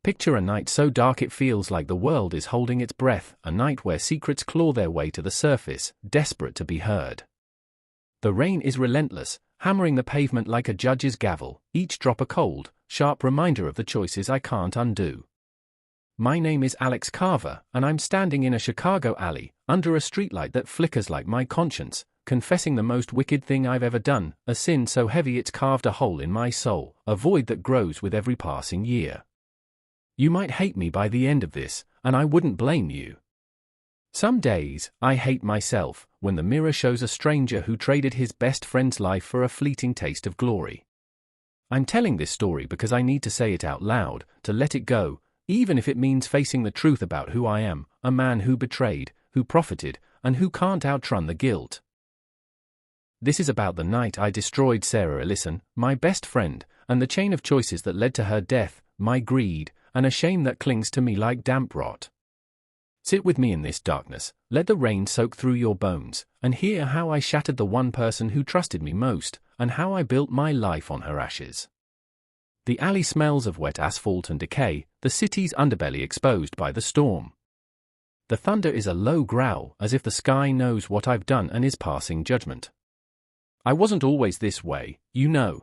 Picture a night so dark it feels like the world is holding its breath, a night where secrets claw their way to the surface, desperate to be heard. The rain is relentless, hammering the pavement like a judge's gavel, each drop a cold, sharp reminder of the choices I can't undo. My name is Alex Carver, and I'm standing in a Chicago alley, under a streetlight that flickers like my conscience, confessing the most wicked thing I've ever done, a sin so heavy it's carved a hole in my soul, a void that grows with every passing year. You might hate me by the end of this, and I wouldn't blame you. Some days, I hate myself, when the mirror shows a stranger who traded his best friend's life for a fleeting taste of glory. I'm telling this story because I need to say it out loud, to let it go, even if it means facing the truth about who I am, a man who betrayed, who profited, and who can't outrun the guilt. This is about the night I destroyed Sarah Ellison, my best friend, and the chain of choices that led to her death, my greed, and a shame that clings to me like damp rot. Sit with me in this darkness, let the rain soak through your bones, and hear how I shattered the one person who trusted me most, and how I built my life on her ashes. The alley smells of wet asphalt and decay, the city's underbelly exposed by the storm. The thunder is a low growl, as if the sky knows what I've done and is passing judgment. I wasn't always this way, you know.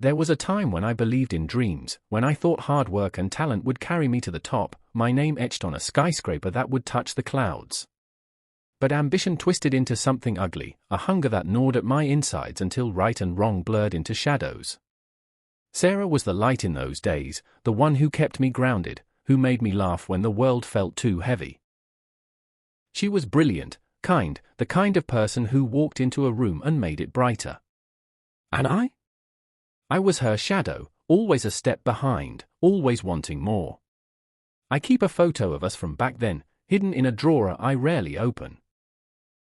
There was a time when I believed in dreams, when I thought hard work and talent would carry me to the top, my name etched on a skyscraper that would touch the clouds. But ambition twisted into something ugly, a hunger that gnawed at my insides until right and wrong blurred into shadows. Sarah was the light in those days, the one who kept me grounded, who made me laugh when the world felt too heavy. She was brilliant, kind, the kind of person who walked into a room and made it brighter. And I was her shadow, always a step behind, always wanting more. I keep a photo of us from back then, hidden in a drawer I rarely open.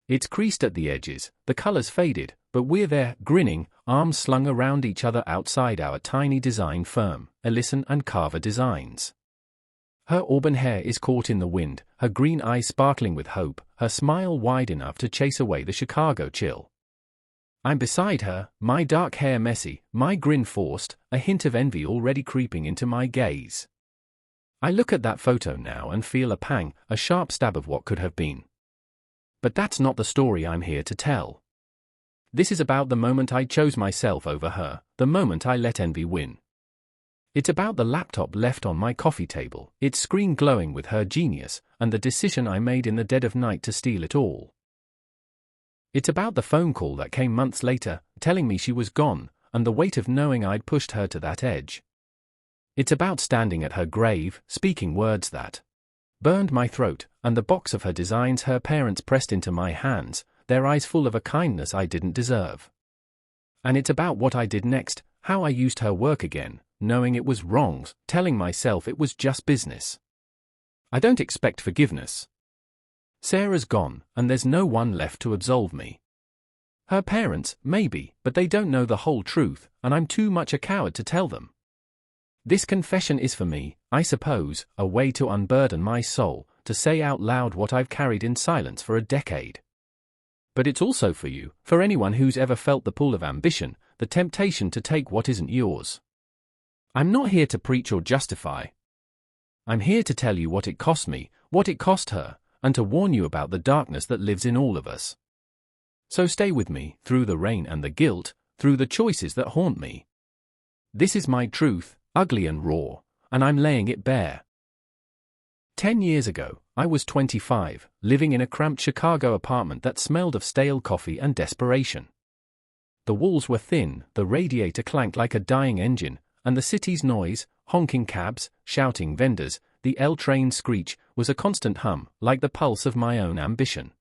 It's creased at the edges, the colors faded, but we're there, grinning, arms slung around each other outside our tiny design firm, Ellison and Carver Designs. Her auburn hair is caught in the wind, her green eyes sparkling with hope, her smile wide enough to chase away the Chicago chill. I'm beside her, my dark hair messy, my grin forced, a hint of envy already creeping into my gaze. I look at that photo now and feel a pang, a sharp stab of what could have been. But that's not the story I'm here to tell. This is about the moment I chose myself over her, the moment I let envy win. It's about the laptop left on my coffee table, its screen glowing with her genius, and the decision I made in the dead of night to steal it all. It's about the phone call that came months later, telling me she was gone, and the weight of knowing I'd pushed her to that edge. It's about standing at her grave, speaking words that burned my throat, and the box of her designs her parents pressed into my hands, their eyes full of a kindness I didn't deserve. And it's about what I did next, how I used her work again, knowing it was wrong, telling myself it was just business. I don't expect forgiveness. Sarah's gone, and there's no one left to absolve me. Her parents, maybe, but they don't know the whole truth, and I'm too much a coward to tell them. This confession is for me, I suppose, a way to unburden my soul, to say out loud what I've carried in silence for a decade. But it's also for you, for anyone who's ever felt the pull of ambition, the temptation to take what isn't yours. I'm not here to preach or justify. I'm here to tell you what it cost me, what it cost her, and to warn you about the darkness that lives in all of us. So stay with me, through the rain and the guilt, through the choices that haunt me. This is my truth, ugly and raw, and I'm laying it bare. 10 years ago, I was 25, living in a cramped Chicago apartment that smelled of stale coffee and desperation. The walls were thin, the radiator clanked like a dying engine, and the city's noise, honking cabs, shouting vendors, the L-train screech, was a constant hum, like the pulse of my own ambition.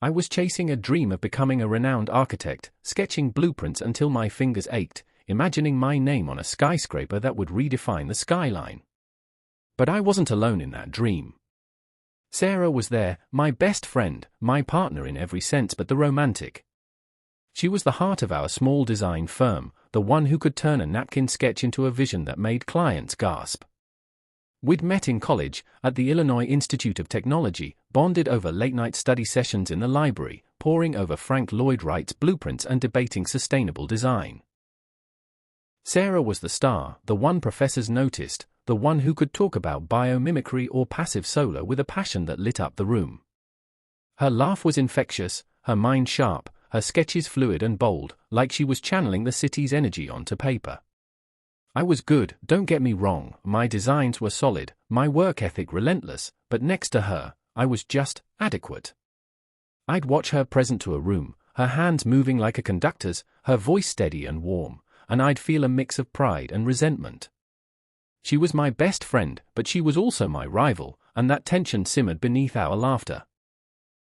I was chasing a dream of becoming a renowned architect, sketching blueprints until my fingers ached, imagining my name on a skyscraper that would redefine the skyline. But I wasn't alone in that dream. Sarah was there, my best friend, my partner in every sense but the romantic. She was the heart of our small design firm, the one who could turn a napkin sketch into a vision that made clients gasp. We'd met in college, at the Illinois Institute of Technology, bonded over late-night study sessions in the library, poring over Frank Lloyd Wright's blueprints and debating sustainable design. Sarah was the star, the one professors noticed, the one who could talk about biomimicry or passive solar with a passion that lit up the room. Her laugh was infectious, her mind sharp, her sketches fluid and bold, like she was channeling the city's energy onto paper. I was good, don't get me wrong, my designs were solid, my work ethic relentless, but next to her, I was just adequate. I'd watch her present to a room, her hands moving like a conductor's, her voice steady and warm, and I'd feel a mix of pride and resentment. She was my best friend, but she was also my rival, and that tension simmered beneath our laughter.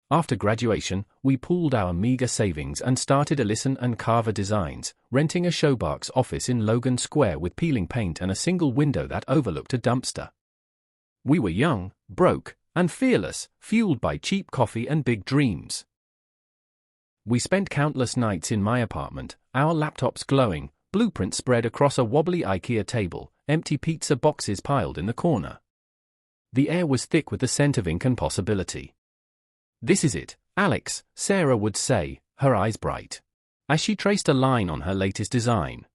After graduation, we pooled our meager savings and started Ellison and Carver Designs, renting a showbox office in Logan Square with peeling paint and a single window that overlooked a dumpster. We were young, broke, and fearless, fueled by cheap coffee and big dreams. We spent countless nights in my apartment, our laptops glowing, blueprints spread across a wobbly IKEA table, empty pizza boxes piled in the corner. The air was thick with the scent of ink and possibility. "This is it, Alex," Sarah would say, her eyes bright, as she traced a line on her latest design.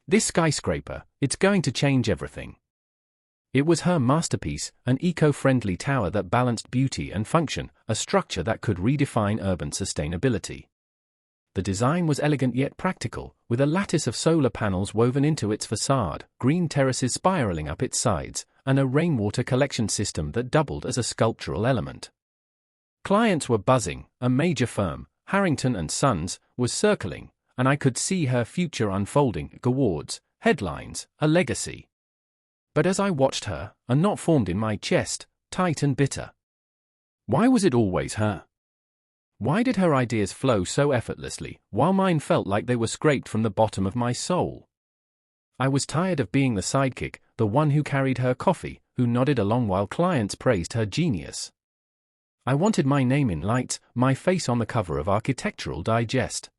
"This skyscraper, it's going to change everything." It was her masterpiece, an eco-friendly tower that balanced beauty and function, a structure that could redefine urban sustainability. The design was elegant yet practical, with a lattice of solar panels woven into its facade, green terraces spiraling up its sides, and a rainwater collection system that doubled as a sculptural element. Clients were buzzing, a major firm, Harrington and Sons, was circling, and I could see her future unfolding, awards, headlines, a legacy. But as I watched her, a knot formed in my chest, tight and bitter. Why was it always her? Why did her ideas flow so effortlessly, while mine felt like they were scraped from the bottom of my soul? I was tired of being the sidekick, the one who carried her coffee, who nodded along while clients praised her genius. I wanted my name in lights, my face on the cover of Architectural Digest.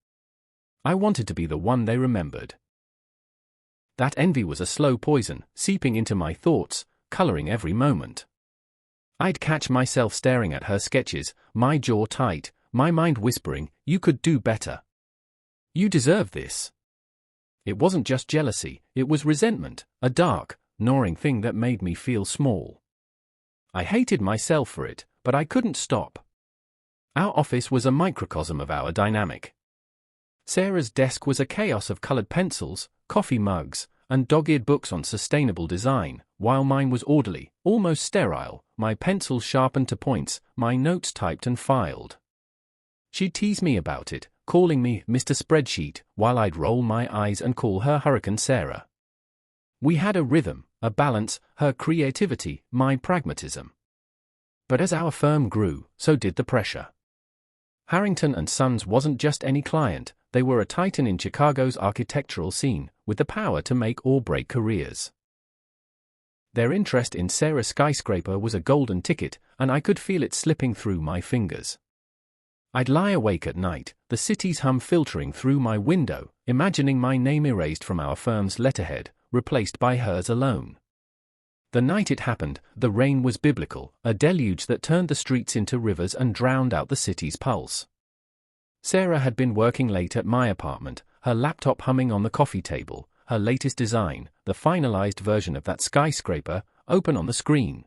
I wanted to be the one they remembered. That envy was a slow poison, seeping into my thoughts, coloring every moment. I'd catch myself staring at her sketches, my jaw tight, my mind whispering, "You could do better. You deserve this." It wasn't just jealousy, it was resentment, a dark, gnawing thing that made me feel small. I hated myself for it, but I couldn't stop. Our office was a microcosm of our dynamic. Sarah's desk was a chaos of colored pencils, coffee mugs, and dog-eared books on sustainable design, while mine was orderly, almost sterile, my pencils sharpened to points, my notes typed and filed. She'd tease me about it, calling me Mr. Spreadsheet, while I'd roll my eyes and call her Hurricane Sarah. We had a rhythm, a balance, her creativity, my pragmatism. But as our firm grew, so did the pressure. Harrington and Sons wasn't just any client, they were a titan in Chicago's architectural scene, with the power to make or break careers. Their interest in Sarah's skyscraper was a golden ticket, and I could feel it slipping through my fingers. I'd lie awake at night, the city's hum filtering through my window, imagining my name erased from our firm's letterhead, replaced by hers alone. The night it happened, the rain was biblical, a deluge that turned the streets into rivers and drowned out the city's pulse. Sarah had been working late at my apartment, her laptop humming on the coffee table, her latest design, the finalized version of that skyscraper, open on the screen.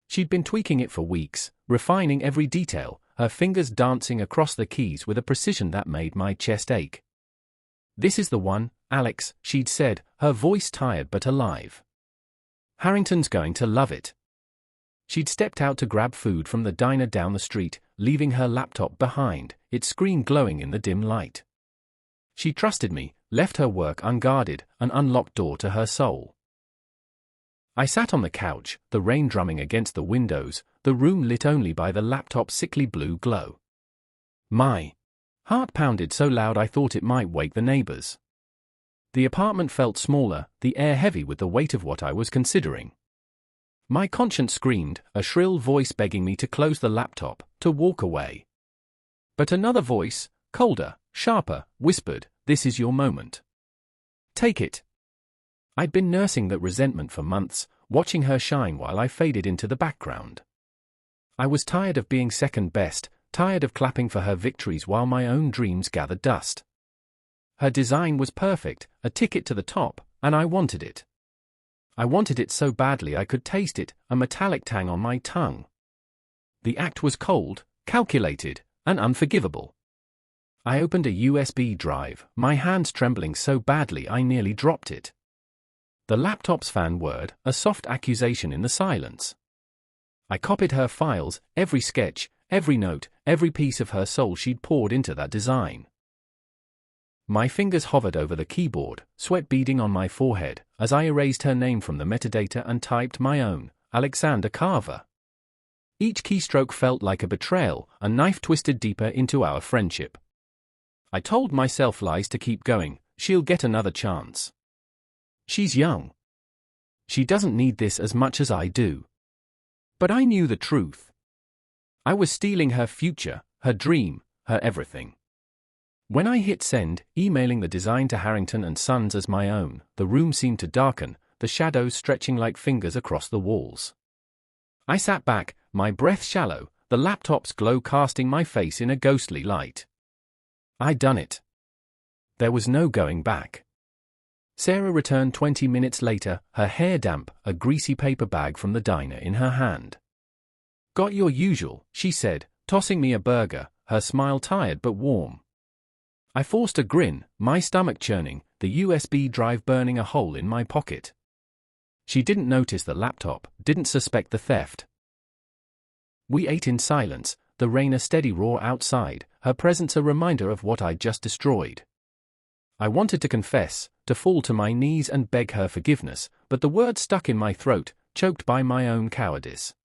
She'd been tweaking it for weeks, refining every detail, her fingers dancing across the keys with a precision that made my chest ache. "This is the one, Alex," she'd said, her voice tired but alive. "Harrington's going to love it." She'd stepped out to grab food from the diner down the street, leaving her laptop behind, its screen glowing in the dim light. She trusted me, left her work unguarded, an unlocked door to her soul. I sat on the couch, the rain drumming against the windows, the room lit only by the laptop's sickly blue glow. My heart pounded so loud I thought it might wake the neighbors. The apartment felt smaller, the air heavy with the weight of what I was considering. My conscience screamed, a shrill voice begging me to close the laptop, to walk away. But another voice, colder, sharper, whispered, "This is your moment. Take it." I'd been nursing that resentment for months, watching her shine while I faded into the background. I was tired of being second best, tired of clapping for her victories while my own dreams gathered dust. Her design was perfect, a ticket to the top, and I wanted it. I wanted it so badly I could taste it, a metallic tang on my tongue. The act was cold, calculated, and unforgivable. I opened a USB drive, my hands trembling so badly I nearly dropped it. The laptop's fan word, a soft accusation in the silence. I copied her files, every sketch, every note, every piece of her soul she'd poured into that design. My fingers hovered over the keyboard, sweat beading on my forehead, as I erased her name from the metadata and typed my own, Alexander Carver. Each keystroke felt like a betrayal, a knife twisted deeper into our friendship. I told myself lies to keep going, she'll get another chance. She's young. She doesn't need this as much as I do. But I knew the truth. I was stealing her future, her dream, her everything. When I hit send, emailing the design to Harrington & Sons as my own, the room seemed to darken, the shadows stretching like fingers across the walls. I sat back, my breath shallow, the laptop's glow casting my face in a ghostly light. I'd done it. There was no going back. Sarah returned 20 minutes later, her hair damp, a greasy paper bag from the diner in her hand. "Got your usual," she said, tossing me a burger, her smile tired but warm. I forced a grin, my stomach churning, the USB drive burning a hole in my pocket. She didn't notice the laptop, didn't suspect the theft. We ate in silence, the rain a steady roar outside, her presence a reminder of what I'd just destroyed. I wanted to confess, to fall to my knees and beg her forgiveness, but the words stuck in my throat, choked by my own cowardice.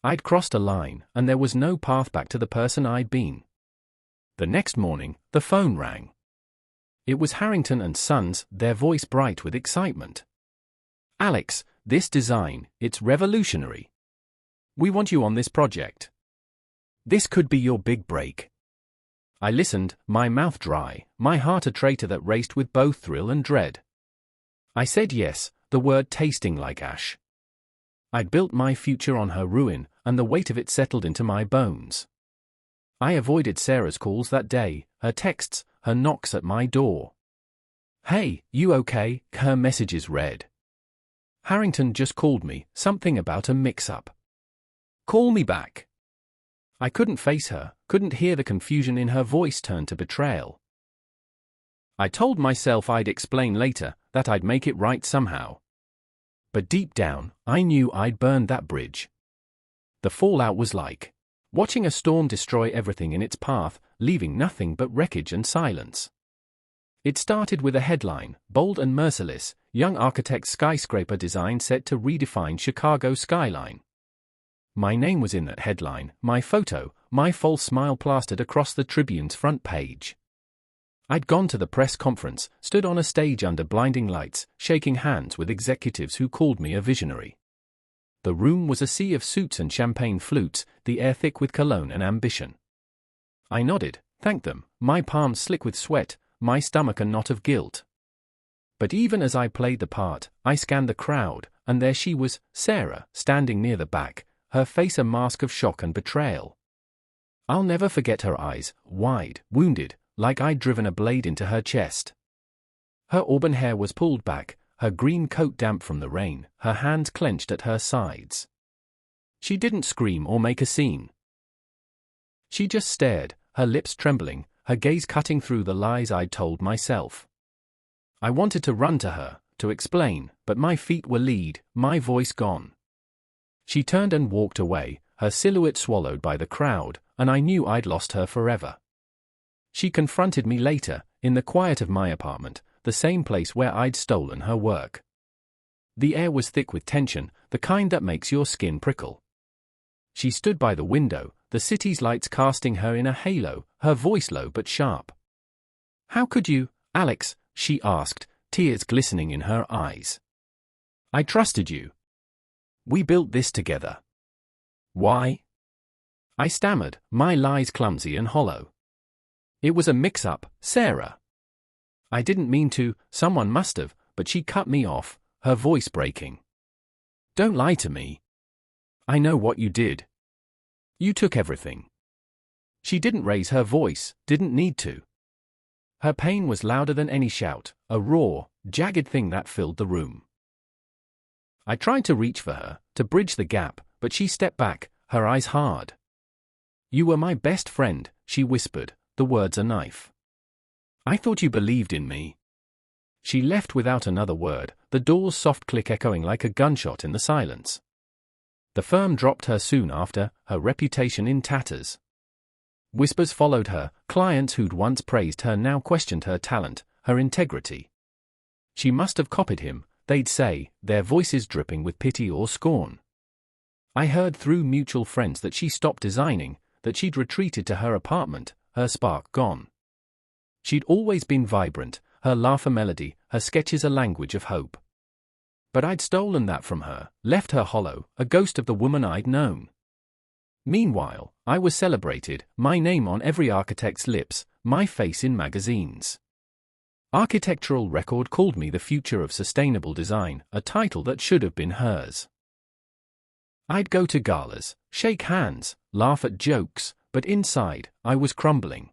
I'd crossed a line, and there was no path back to the person I'd been. The next morning, the phone rang. It was Harrington & Sons, their voice bright with excitement. "Alex, this design, it's revolutionary. We want you on this project. This could be your big break." I listened, my mouth dry, my heart a traitor that raced with both thrill and dread. I said yes, the word tasting like ash. I'd built my future on her ruin, and the weight of it settled into my bones. I avoided Sarah's calls that day, her texts, her knocks at my door. "Hey, you okay?" her messages read. "Harrington just called me, something about a mix-up. Call me back." I couldn't face her, couldn't hear the confusion in her voice turn to betrayal. I told myself I'd explain later, that I'd make it right somehow. But deep down, I knew I'd burned that bridge. The fallout was like watching a storm destroy everything in its path, leaving nothing but wreckage and silence. It started with a headline, bold and merciless, "Young architect's skyscraper design set to redefine Chicago's skyline." My name was in that headline, my photo, my false smile plastered across the Tribune's front page. I'd gone to the press conference, stood on a stage under blinding lights, shaking hands with executives who called me a visionary. The room was a sea of suits and champagne flutes, the air thick with cologne and ambition. I nodded, thanked them, my palms slick with sweat, my stomach a knot of guilt. But even as I played the part, I scanned the crowd, and there she was, Sarah, standing near the back, her face a mask of shock and betrayal. I'll never forget her eyes, wide, wounded, like I'd driven a blade into her chest. Her auburn hair was pulled back, her green coat damp from the rain, her hands clenched at her sides. She didn't scream or make a scene. She just stared, her lips trembling, her gaze cutting through the lies I'd told myself. I wanted to run to her, to explain, but my feet were lead, my voice gone. She turned and walked away, her silhouette swallowed by the crowd, and I knew I'd lost her forever. She confronted me later, in the quiet of my apartment, the same place where I'd stolen her work. The air was thick with tension, the kind that makes your skin prickle. She stood by the window, the city's lights casting her in a halo, her voice low but sharp. "How could you, Alex?" she asked, tears glistening in her eyes. "I trusted you. We built this together." "Why?" I stammered, my lies clumsy and hollow. "It was a mix-up, Sarah. I didn't mean to, someone must have," but she cut me off, her voice breaking. "Don't lie to me. I know what you did. You took everything." She didn't raise her voice, didn't need to. Her pain was louder than any shout, a raw, jagged thing that filled the room. I tried to reach for her, to bridge the gap, but she stepped back, her eyes hard. "You were my best friend," she whispered, the words a knife. "I thought you believed in me." She left without another word, the door's soft click echoing like a gunshot in the silence. The firm dropped her soon after, her reputation in tatters. Whispers followed her, clients who'd once praised her now questioned her talent, her integrity. She must have copied him, they'd say, their voices dripping with pity or scorn. I heard through mutual friends that she stopped designing, that she'd retreated to her apartment, her spark gone. She'd always been vibrant, her laugh a melody, her sketches a language of hope. But I'd stolen that from her, left her hollow, a ghost of the woman I'd known. Meanwhile, I was celebrated, my name on every architect's lips, my face in magazines. Architectural Record called me the future of sustainable design, a title that should have been hers. I'd go to galas, shake hands, laugh at jokes, but inside, I was crumbling.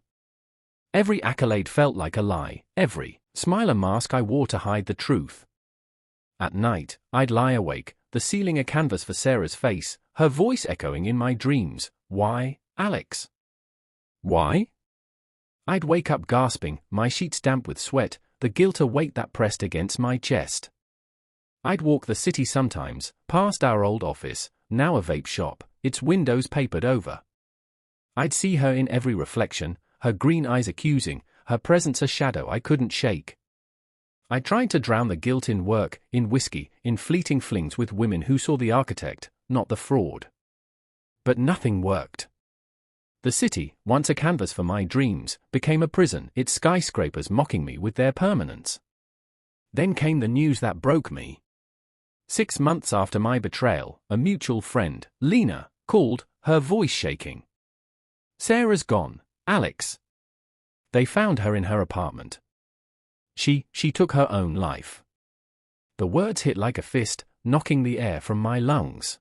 Every accolade felt like a lie, every smile a mask I wore to hide the truth. At night, I'd lie awake, the ceiling a canvas for Sarah's face, her voice echoing in my dreams. "Why, Alex? Why?" I'd wake up gasping, my sheets damp with sweat, the guilt a weight that pressed against my chest. I'd walk the city sometimes, past our old office, now a vape shop, its windows papered over. I'd see her in every reflection, her green eyes accusing, her presence a shadow I couldn't shake. I tried to drown the guilt in work, in whiskey, in fleeting flings with women who saw the architect, not the fraud. But nothing worked. The city, once a canvas for my dreams, became a prison, its skyscrapers mocking me with their permanence. Then came the news that broke me. 6 months after my betrayal, a mutual friend, Lena, called, her voice shaking. "Sarah's gone, Alex." They found her in her apartment. She took her own life. The words hit like a fist, knocking the air from my lungs.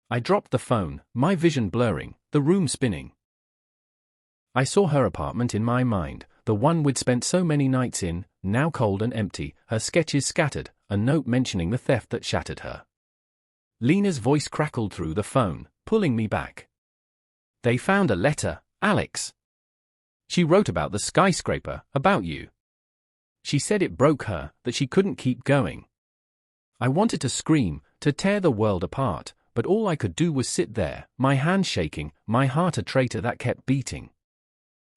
I dropped the phone, my vision blurring, the room spinning. I saw her apartment in my mind, the one we'd spent so many nights in, now cold and empty, her sketches scattered, a note mentioning the theft that shattered her. Lena's voice crackled through the phone, pulling me back. "They found a letter, Alex. She wrote about the skyscraper, about you. She said it broke her, that she couldn't keep going." I wanted to scream, to tear the world apart, but all I could do was sit there, my hands shaking, my heart a traitor that kept beating.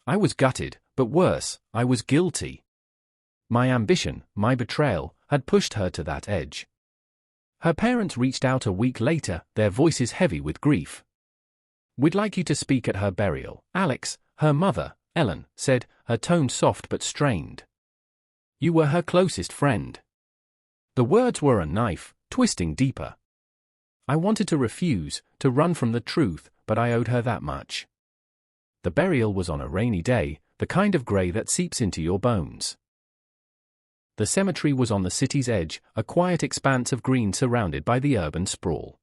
I was gutted, but worse, I was guilty. My ambition, my betrayal, had pushed her to that edge. Her parents reached out a week later, their voices heavy with grief. "We'd like you to speak at her burial, Alex," her mother, Ellen, said, her tone soft but strained. "You were her closest friend." The words were a knife, twisting deeper. I wanted to refuse, to run from the truth, but I owed her that much. The burial was on a rainy day, the kind of grey that seeps into your bones. The cemetery was on the city's edge, a quiet expanse of green surrounded by the urban sprawl.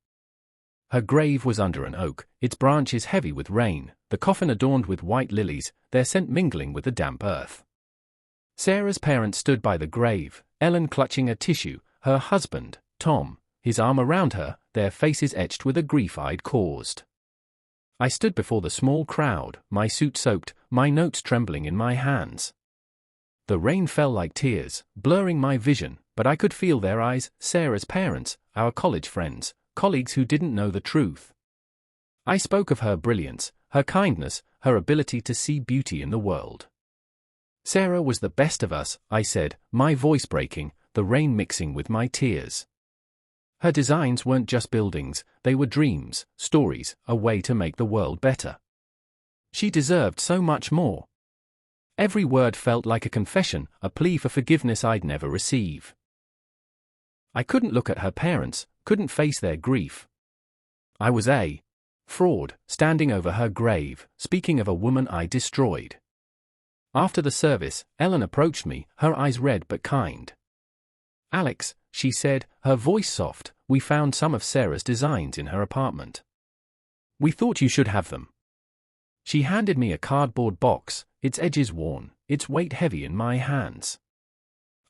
Her grave was under an oak, its branches heavy with rain, the coffin adorned with white lilies, their scent mingling with the damp earth. Sarah's parents stood by the grave, Ellen clutching a tissue, her husband, Tom, his arm around her, their faces etched with the grief I'd caused. I stood before the small crowd, my suit soaked, my notes trembling in my hands. The rain fell like tears, blurring my vision, but I could feel their eyes, Sarah's parents, our college friends, colleagues who didn't know the truth. I spoke of her brilliance, her kindness, her ability to see beauty in the world. "Sarah was the best of us," I said, my voice breaking, the rain mixing with my tears. Her designs weren't just buildings, they were dreams, stories, a way to make the world better. She deserved so much more. Every word felt like a confession, a plea for forgiveness I'd never receive. I couldn't look at her parents, couldn't face their grief. I was a fraud, standing over her grave, speaking of a woman I destroyed. After the service, Ellen approached me, her eyes red but kind. "Alex," she said, her voice soft, "we found some of Sarah's designs in her apartment. We thought you should have them." She handed me a cardboard box, its edges worn, its weight heavy in my hands.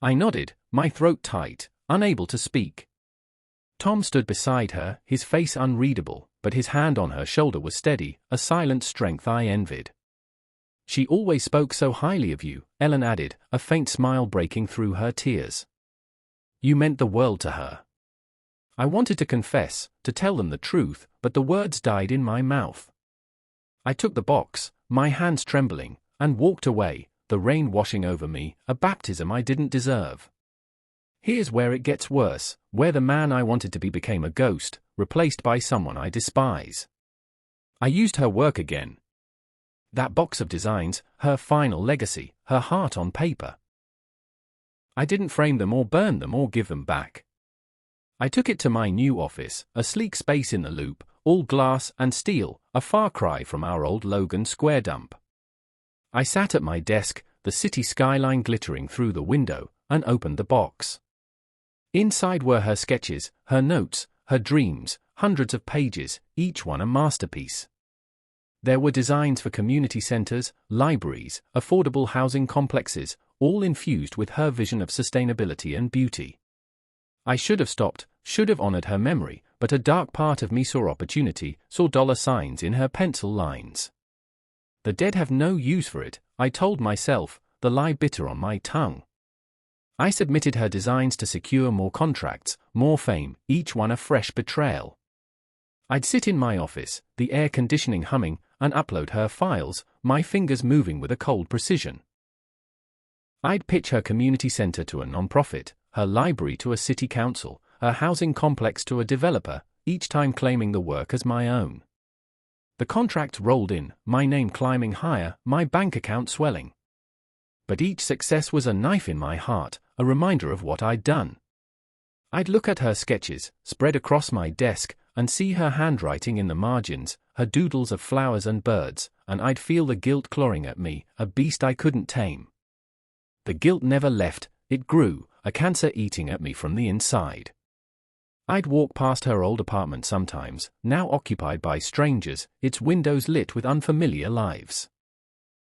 I nodded, my throat tight, unable to speak. Tom stood beside her, his face unreadable, but his hand on her shoulder was steady, a silent strength I envied. She always spoke so highly of you, Ellen added, a faint smile breaking through her tears. You meant the world to her. I wanted to confess, to tell them the truth, but the words died in my mouth. I took the box, my hands trembling, and walked away, the rain washing over me, a baptism I didn't deserve. Here's where it gets worse, where the man I wanted to be became a ghost, replaced by someone I despise. I used her work again. That box of designs, her final legacy, her heart on paper. I didn't frame them or burn them or give them back. I took it to my new office, a sleek space in the Loop, all glass and steel, a far cry from our old Logan Square dump. I sat at my desk, the city skyline glittering through the window, and opened the box. Inside were her sketches, her notes, her dreams, hundreds of pages, each one a masterpiece. There were designs for community centers, libraries, affordable housing complexes, all infused with her vision of sustainability and beauty. I should have stopped, should have honored her memory, but a dark part of me saw opportunity, saw dollar signs in her pencil lines. The dead have no use for it, I told myself, the lie bitter on my tongue. I submitted her designs to secure more contracts, more fame, each one a fresh betrayal. I'd sit in my office, the air conditioning humming, and upload her files, my fingers moving with a cold precision. I'd pitch her community center to a non-profit, her library to a city council, her housing complex to a developer, each time claiming the work as my own. The contract rolled in, my name climbing higher, my bank account swelling. But each success was a knife in my heart, a reminder of what I'd done. I'd look at her sketches, spread across my desk, and see her handwriting in the margins, her doodles of flowers and birds, and I'd feel the guilt clawing at me, a beast I couldn't tame. The guilt never left, it grew, a cancer eating at me from the inside. I'd walk past her old apartment sometimes, now occupied by strangers, its windows lit with unfamiliar lives.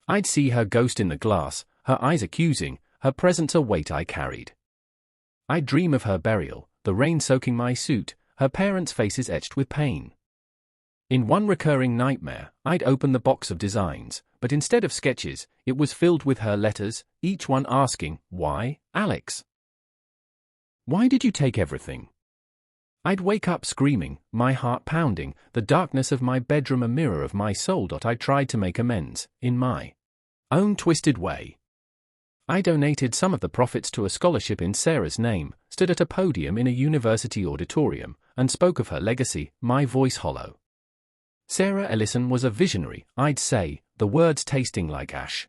I'd see her ghost in the glass, her eyes accusing, her presence a weight I carried. I'd dream of her burial, the rain soaking my suit, her parents' faces etched with pain. In one recurring nightmare, I'd open the box of designs, but instead of sketches, it was filled with her letters, each one asking, "Why, Alex? Why did you take everything?" I'd wake up screaming, my heart pounding, the darkness of my bedroom a mirror of my soul. I tried to make amends, in my own twisted way. I donated some of the profits to a scholarship in Sarah's name, stood at a podium in a university auditorium, and spoke of her legacy, my voice hollow. Sarah Ellison was a visionary, I'd say, the words tasting like ash.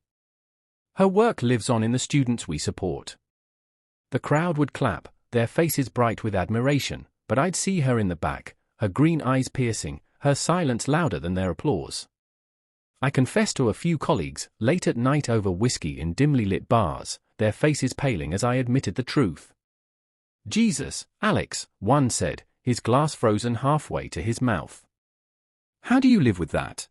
Her work lives on in the students we support. The crowd would clap, their faces bright with admiration, but I'd see her in the back, her green eyes piercing, her silence louder than their applause. I confessed to a few colleagues, late at night over whiskey in dimly lit bars, their faces paling as I admitted the truth. "Jesus, Alex," one said, his glass frozen halfway to his mouth. "How do you live with that?"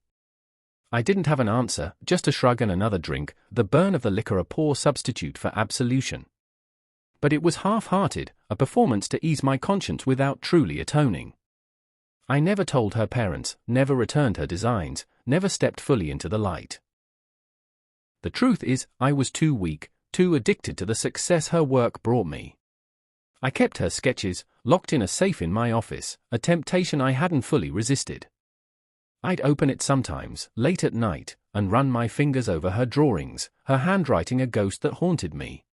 I didn't have an answer, just a shrug and another drink, the burn of the liquor a poor substitute for absolution. But it was half-hearted, a performance to ease my conscience without truly atoning. I never told her parents, never returned her designs, never stepped fully into the light. The truth is, I was too weak, too addicted to the success her work brought me. I kept her sketches, locked in a safe in my office, a temptation I hadn't fully resisted. I'd open it sometimes, late at night, and run my fingers over her drawings, her handwriting a ghost that haunted me.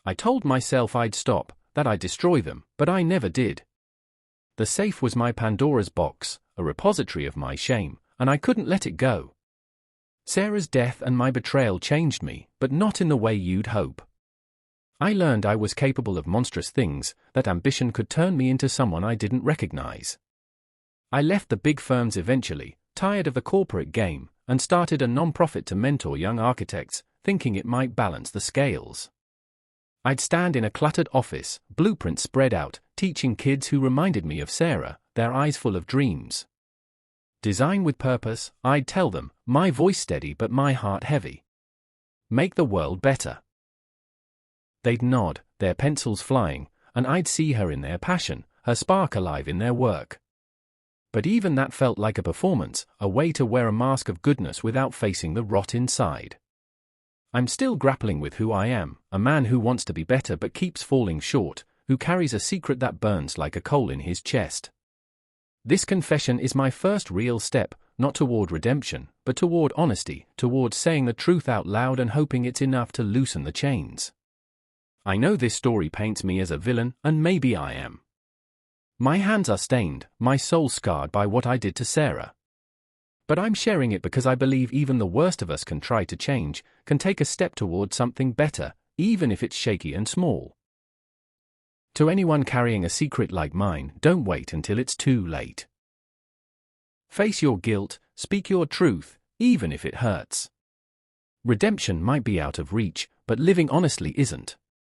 I told myself I'd stop, that I'd destroy them, but I never did. The safe was my Pandora's box, a repository of my shame, and I couldn't let it go. Sarah's death and my betrayal changed me, but not in the way you'd hope. I learned I was capable of monstrous things, that ambition could turn me into someone I didn't recognize. I left the big firms eventually, tired of the corporate game, and started a non-profit to mentor young architects, thinking it might balance the scales. I'd stand in a cluttered office, blueprints spread out, teaching kids who reminded me of Sarah, their eyes full of dreams. Design with purpose, I'd tell them, my voice steady but my heart heavy. Make the world better. They'd nod, their pencils flying, and I'd see her in their passion, her spark alive in their work. But even that felt like a performance, a way to wear a mask of goodness without facing the rot inside. I'm still grappling with who I am, a man who wants to be better but keeps falling short, who carries a secret that burns like a coal in his chest. This confession is my first real step, not toward redemption, but toward honesty, toward saying the truth out loud and hoping it's enough to loosen the chains. I know this story paints me as a villain, and maybe I am. My hands are stained, my soul scarred by what I did to Sarah. But I'm sharing it because I believe even the worst of us can try to change, can take a step toward something better, even if it's shaky and small. To anyone carrying a secret like mine, don't wait until it's too late. Face your guilt, speak your truth, even if it hurts. Redemption might be out of reach, but living honestly isn't.